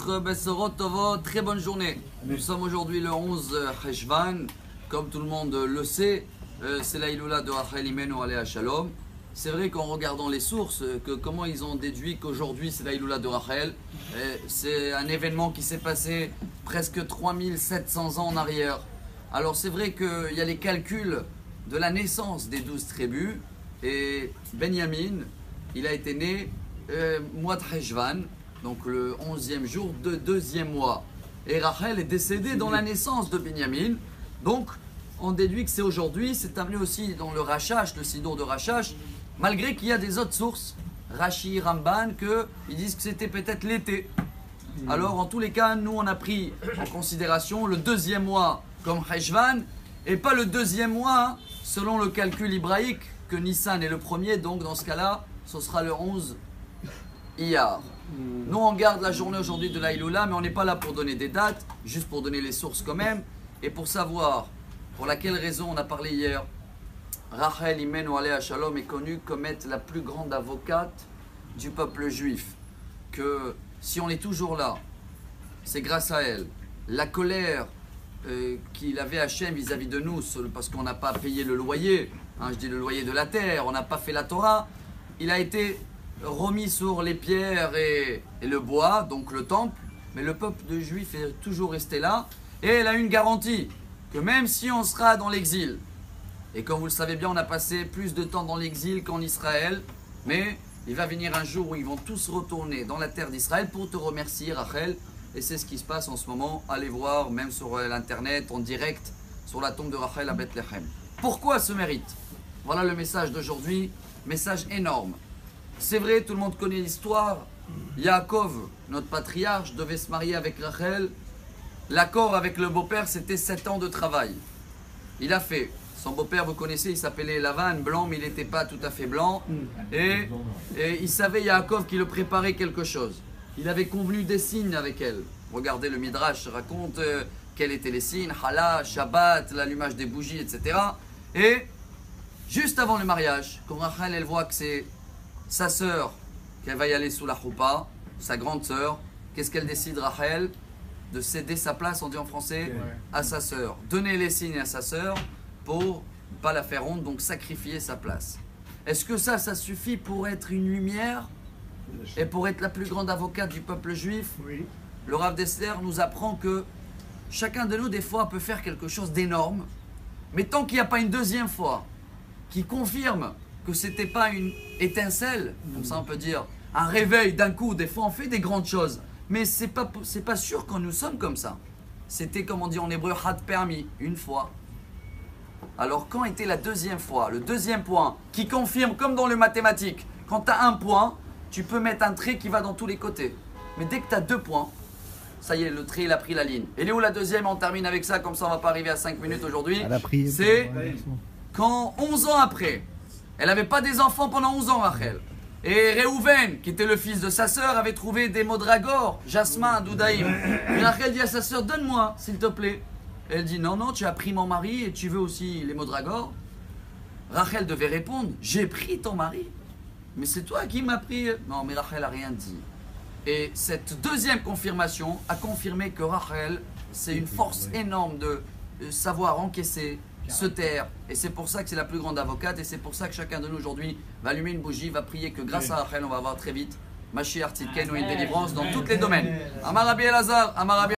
Bonjour, Bessorot Tovot, très bonne journée. Nous sommes aujourd'hui le 11 Cheshvan. Comme tout le monde le sait, c'est la Iloula de Rachel Imenu Alea Shalom. C'est vrai qu'en regardant les sources, comment ils ont déduit qu'aujourd'hui c'est la Iloula de Rachel. C'est un événement qui s'est passé presque 3700 ans en arrière. Alors c'est vrai qu'il y a les calculs de la naissance des 12 tribus. Et Benjamin, il a été né mois de Cheshvan, donc le 11e jour de 2e mois. Et Rachel est décédée dans la naissance de Benjamin. Donc, on déduit que c'est aujourd'hui. C'est amené aussi dans le Rachash, le Sidour de Rachash, malgré qu'il y a des autres sources, Rashi, Ramban, ils disent que c'était peut-être l'été. Alors, en tous les cas, nous, on a pris en considération le 2e mois comme Cheshvan, et pas le 2e mois, selon le calcul hébraïque, que Nissan est le premier. Donc, dans ce cas-là, ce sera le 11 Iyar. Nous, on garde la journée aujourd'hui de la Iloula, mais on n'est pas là pour donner des dates, juste pour donner les sources quand même, et pour savoir pour laquelle raison on a parlé hier. Rachel Imenu Alea Shalom est connue comme être la plus grande avocate du peuple juif. Que si on est toujours là, c'est grâce à elle. La colère qu'il avait Hachem vis-à-vis de nous, parce qu'on n'a pas payé le loyer, je dis le loyer de la terre, on n'a pas fait la Torah, il a été remis sur les pierres et le bois, donc le temple, mais le peuple de juif est toujours resté là, et elle a une garantie, que même si on sera dans l'exil, et comme vous le savez bien, on a passé plus de temps dans l'exil qu'en Israël, mais il va venir un jour où ils vont tous retourner dans la terre d'Israël pour te remercier, Rachel, et c'est ce qui se passe en ce moment. Allez voir, même sur l'internet, en direct, sur la tombe de Rachel à Bethléem. Pourquoi ce mérite? Voilà le message d'aujourd'hui, message énorme. C'est vrai, tout le monde connaît l'histoire. Yaakov, notre patriarche, devait se marier avec Rachel. L'accord avec le beau-père, c'était 7 ans de travail. Il a fait. Son beau-père, vous connaissez, il s'appelait Lavan, blanc, mais il n'était pas tout à fait blanc. Et il savait, Yaakov, qu'il le préparait quelque chose. Il avait convenu des signes avec elle. Regardez, le Midrash raconte quels étaient les signes, Hala, Shabbat, l'allumage des bougies, etc. Et juste avant le mariage, quand Rachel, elle voit que c'est sa sœur, qu'elle va y aller sous la choupa, sa grande sœur, qu'est-ce qu'elle décide, Rachel? De céder sa place, on dit en français, à sa sœur. Donner les signes à sa sœur pour ne pas la faire honte, donc sacrifier sa place. Est-ce que ça suffit pour être une lumière et pour être la plus grande avocate du peuple juif? Oui. Le Rav Dessler nous apprend que chacun de nous, des fois, peut faire quelque chose d'énorme, mais tant qu'il n'y a pas une deuxième fois qui confirme que c'était pas une étincelle, comme ça on peut dire, un réveil d'un coup. Des fois on fait des grandes choses, mais c'est pas sûr que nous sommes comme ça. C'était, comme on dit en hébreu, had permis, une fois. Alors quand était la deuxième fois, le deuxième point, qui confirme, comme dans le mathématique, quand tu as un point, tu peux mettre un trait qui va dans tous les côtés. Mais dès que tu as 2 points, ça y est, le trait il a pris la ligne. Et là où la deuxième, on termine avec ça, comme ça on va pas arriver à 5 minutes aujourd'hui. C'est quand 11 ans après, elle n'avait pas des enfants pendant 11 ans, Rachel. Et Réhouven, qui était le fils de sa sœur, avait trouvé des modragores, jasmin, doudaïm. Et Rachel dit à sa sœur, donne-moi, s'il te plaît. Elle dit, non, non, tu as pris mon mari et tu veux aussi les modragores. Rachel devait répondre, j'ai pris ton mari. Mais c'est toi qui m'as pris. Non, mais Rachel n'a rien dit. Et cette deuxième confirmation a confirmé que Rachel, c'est une force énorme de savoir encaisser, se taire, et c'est pour ça que c'est la plus grande avocate, et c'est pour ça que chacun de nous aujourd'hui va allumer une bougie, va prier que grâce à Rachel on va avoir très vite Mashiach Tzidkenu, une délivrance dans tous les domaines. Amar Rabbi Elazar, Amar Rabbi